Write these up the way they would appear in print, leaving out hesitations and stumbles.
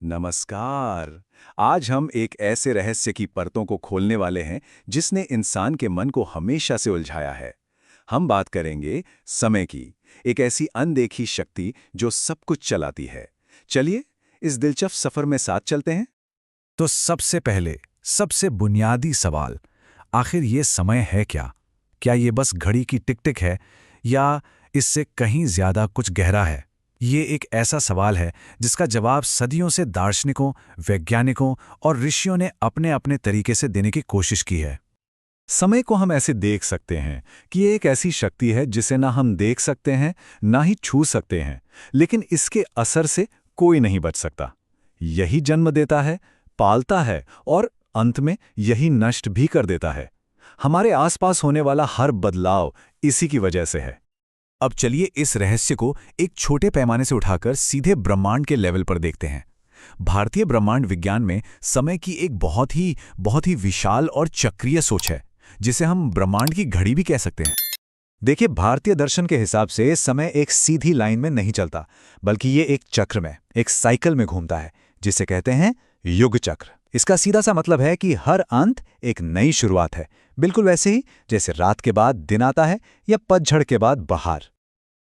नमस्कार। आज हम एक ऐसे रहस्य की परतों को खोलने वाले हैं जिसने इंसान के मन को हमेशा से उलझाया है। हम बात करेंगे समय की, एक ऐसी अनदेखी शक्ति जो सब कुछ चलाती है। चलिए इस दिलचस्प सफर में साथ चलते हैं। तो सबसे पहले सबसे बुनियादी सवाल, आखिर ये समय है क्या? क्या ये बस घड़ी की टिक टिक है या इससे कहीं ज्यादा कुछ गहरा है? ये एक ऐसा सवाल है जिसका जवाब सदियों से दार्शनिकों, वैज्ञानिकों और ऋषियों ने अपने अपने तरीके से देने की कोशिश की है। समय को हम ऐसे देख सकते हैं कि ये एक ऐसी शक्ति है जिसे ना हम देख सकते हैं ना ही छू सकते हैं, लेकिन इसके असर से कोई नहीं बच सकता। यही जन्म देता है, पालता है और अंत में यही नष्ट भी कर देता है। हमारे आसपास होने वाला हर बदलाव इसी की वजह से है। अब चलिए इस रहस्य को एक छोटे पैमाने से उठाकर सीधे ब्रह्मांड के लेवल पर देखते हैं। भारतीय ब्रह्मांड विज्ञान में समय की एक बहुत ही विशाल और चक्रीय सोच है, जिसे हम ब्रह्मांड की घड़ी भी कह सकते हैं। देखिए, भारतीय दर्शन के हिसाब से समय एक सीधी लाइन में नहीं चलता, बल्कि ये एक चक्र में, एक साइकिल में घूमता है, जिसे कहते हैं युग चक्र। इसका सीधा सा मतलब है कि हर अंत एक नई शुरुआत है, बिल्कुल वैसे ही जैसे रात के बाद दिन आता है या पतझड़ के बाद बहार।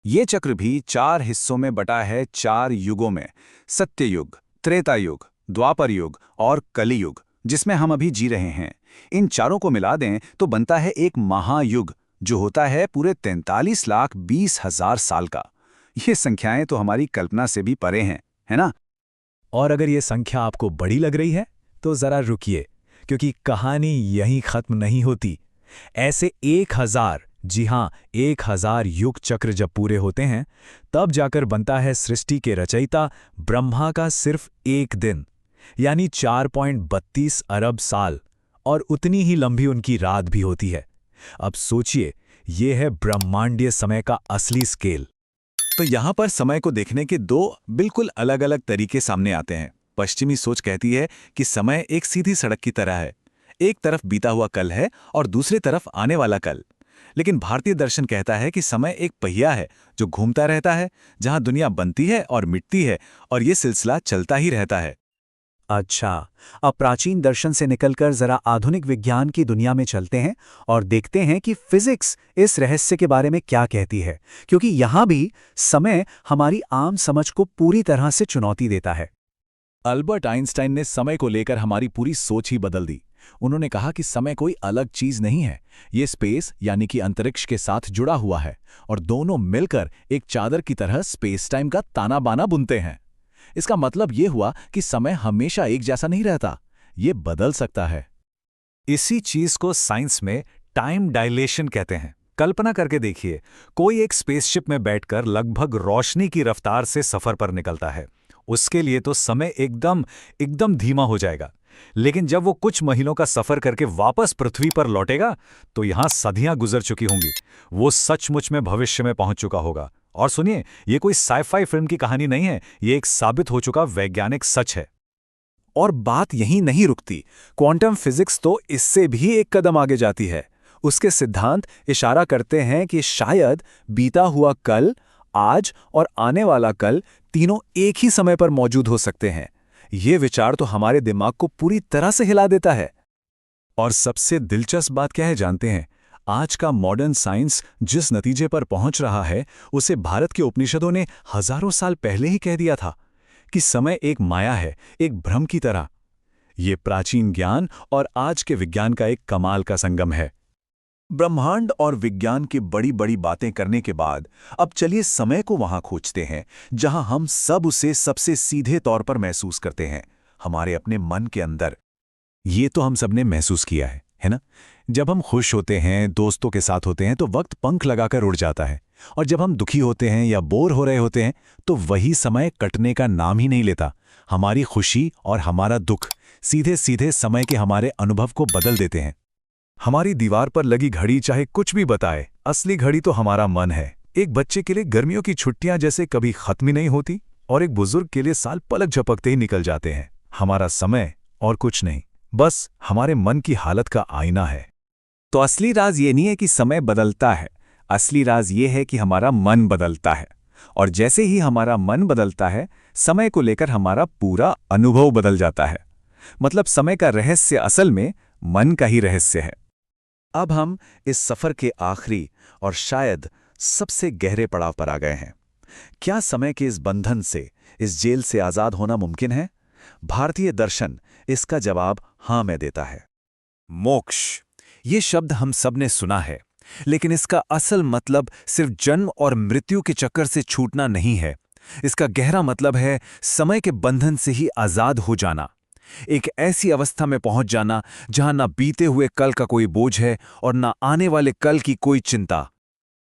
ये चक्र भी 4 हिस्सों में बटा है, 4 युगों में: सत्ययुग, त्रेता युग, द्वापर युग और कली युग, जिसमें हम अभी जी रहे हैं। इन चारों को मिला दें तो बनता है एक महायुग, जो होता है पूरे 43,20,000 साल का। ये संख्याएं तो हमारी कल्पना से भी परे हैं, है ना? और अगर ये संख्या आपको बड़ी लग रही है तो जरा रुकिए, क्योंकि कहानी यहीं खत्म नहीं होती। ऐसे 1000, जी हाँ 1000 युग चक्र जब पूरे होते हैं, तब जाकर बनता है सृष्टि के रचयिता ब्रह्मा का सिर्फ एक दिन, यानी 4.32 अरब साल, और उतनी ही लंबी उनकी रात भी होती है। अब सोचिए, ये है ब्रह्मांडीय समय का असली स्केल। तो यहाँ पर समय को देखने के दो बिल्कुल अलग-अलग तरीके सामने आते हैं। पश्चिमी सोच कहती है कि समय एक सीधी सड़क की तरह है, एक तरफ बीता हुआ कल है और दूसरी तरफ आने वाला कल। लेकिन भारतीय दर्शन कहता है कि समय एक पहिया है जो घूमता रहता है, जहां दुनिया बनती है और मिटती है, और ये सिलसिला चलता ही रहता है। अच्छा, अब प्राचीन दर्शन से निकलकर जरा आधुनिक विज्ञान की दुनिया में चलते हैं और देखते हैं कि फिजिक्स इस रहस्य के बारे में क्या कहती है, क्योंकि यहां भी समय हमारी आम समझ को पूरी तरह से चुनौती देता है। अल्बर्ट आइंस्टाइन ने समय को लेकर हमारी पूरी सोच ही बदल दी। उन्होंने कहा कि समय कोई अलग चीज नहीं है, ये स्पेस यानी कि अंतरिक्ष के साथ जुड़ा हुआ है, और दोनों मिलकर एक चादर की तरह स्पेस टाइम का ताना बाना बुनते हैं। इसका मतलब ये हुआ कि समय हमेशा एक जैसा नहीं रहता, ये बदल सकता है। इसी चीज को साइंस में टाइम डायलेशन कहते हैं। कल्पना करके देखिए, कोई एक स्पेसशिप में बैठकर लगभग रोशनी की रफ्तार से सफर पर निकलता है। उसके लिए तो समय एकदम एकदम धीमा हो जाएगा, लेकिन जब वो कुछ महीनों का सफर करके वापस पृथ्वी पर लौटेगा तो यहां सदियां गुजर चुकी होंगी। वो सचमुच में भविष्य में पहुंच चुका होगा। और सुनिए, ये कोई साइफाई फिल्म की कहानी नहीं है, ये एक साबित हो चुका वैज्ञानिक सच है। और बात यहीं नहीं रुकती। क्वांटम फिजिक्स तो इससे भी एक कदम आगे जाती है। उसके सिद्धांत इशारा करते हैं कि शायद बीता हुआ कल, आज और आने वाला कल तीनों एक ही समय पर मौजूद हो सकते हैं। ये विचार तो हमारे दिमाग को पूरी तरह से हिला देता है। और सबसे दिलचस्प बात क्या है जानते हैं? आज का मॉडर्न साइंस जिस नतीजे पर पहुंच रहा है, उसे भारत के उपनिषदों ने हजारों साल पहले ही कह दिया था कि समय एक माया है, एक भ्रम की तरह। ये प्राचीन ज्ञान और आज के विज्ञान का एक कमाल का संगम है। ब्रह्मांड और विज्ञान की बड़ी बड़ी बातें करने के बाद अब चलिए समय को वहां खोजते हैं जहां हम सब उसे सबसे सीधे तौर पर महसूस करते हैं, हमारे अपने मन के अंदर। ये तो हम सबने महसूस किया है ना? जब हम खुश होते हैं, दोस्तों के साथ होते हैं, तो वक्त पंख लगाकर उड़ जाता है। और जब हम दुखी होते हैं या बोर हो रहे होते हैं, तो वही समय कटने का नाम ही नहीं लेता। हमारी खुशी और हमारा दुख सीधे सीधे समय के हमारे अनुभव को बदल देते हैं। हमारी दीवार पर लगी घड़ी चाहे कुछ भी बताए, असली घड़ी तो हमारा मन है। एक बच्चे के लिए गर्मियों की छुट्टियां जैसे कभी खत्म ही नहीं होती, और एक बुजुर्ग के लिए साल पलक झपकते ही निकल जाते हैं। हमारा समय और कुछ नहीं, बस हमारे मन की हालत का आईना है। तो असली राज ये नहीं है कि समय बदलता है, असली राज ये है कि हमारा मन बदलता है। और जैसे ही हमारा मन बदलता है, समय को लेकर हमारा पूरा अनुभव बदल जाता है। मतलब समय का रहस्य असल में मन का ही रहस्य है। अब हम इस सफर के आखिरी और शायद सबसे गहरे पड़ाव पर आ गए हैं। क्या समय के इस बंधन से, इस जेल से आजाद होना मुमकिन है? भारतीय दर्शन इसका जवाब हाँ में देता है। मोक्ष, ये शब्द हम सब ने सुना है, लेकिन इसका असल मतलब सिर्फ जन्म और मृत्यु के चक्कर से छूटना नहीं है। इसका गहरा मतलब है समय के बंधन से ही आजाद हो जाना। एक ऐसी अवस्था में पहुंच जाना जहां ना बीते हुए कल का कोई बोझ है और ना आने वाले कल की कोई चिंता।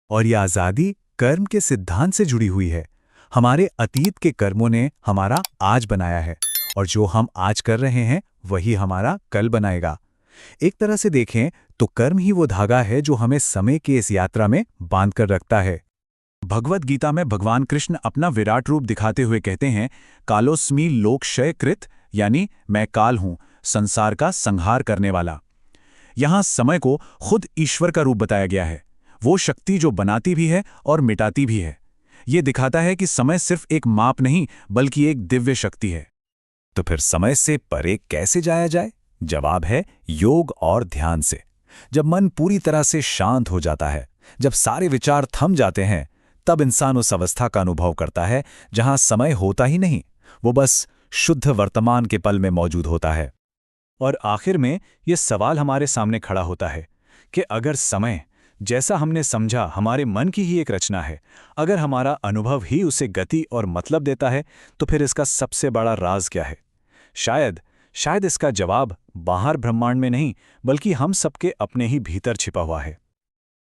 और यह आज़ादी कर्म के सिद्धांत से जुड़ी हुई है। हमारे अतीत के कर्मों ने हमारा आज बनाया है, और जो हम आज कर रहे हैं वही हमारा कल बनाएगा। एक तरह से देखें तो कर्म ही वो धागा है जो हमें समय की इस यात्रा में बांध कर रखता है। भगवद गीता में भगवान कृष्ण अपना विराट रूप दिखाते हुए कहते हैं, कालोस्मि लोकक्षय कृत, यानी मैं काल हूं, संसार का संहार करने वाला। यहां समय को खुद ईश्वर का रूप बताया गया है, वो शक्ति जो बनाती भी है और मिटाती भी है। ये दिखाता है कि समय सिर्फ एक माप नहीं बल्कि एक दिव्य शक्ति है। तो फिर समय से परे कैसे जाया जाए? जवाब है योग और ध्यान से। जब मन पूरी तरह से शांत हो जाता है, जब सारे विचार थम जाते हैं, तब इंसान उस अवस्था का अनुभव करता है जहां समय होता ही नहीं, वो बस शुद्ध वर्तमान के पल में मौजूद होता है। और आखिर में ये सवाल हमारे सामने खड़ा होता है कि अगर समय, जैसा हमने समझा, हमारे मन की ही एक रचना है, अगर हमारा अनुभव ही उसे गति और मतलब देता है, तो फिर इसका सबसे बड़ा राज क्या है? शायद इसका जवाब बाहर ब्रह्मांड में नहीं बल्कि हम सबके अपने ही भीतर छिपा हुआ है।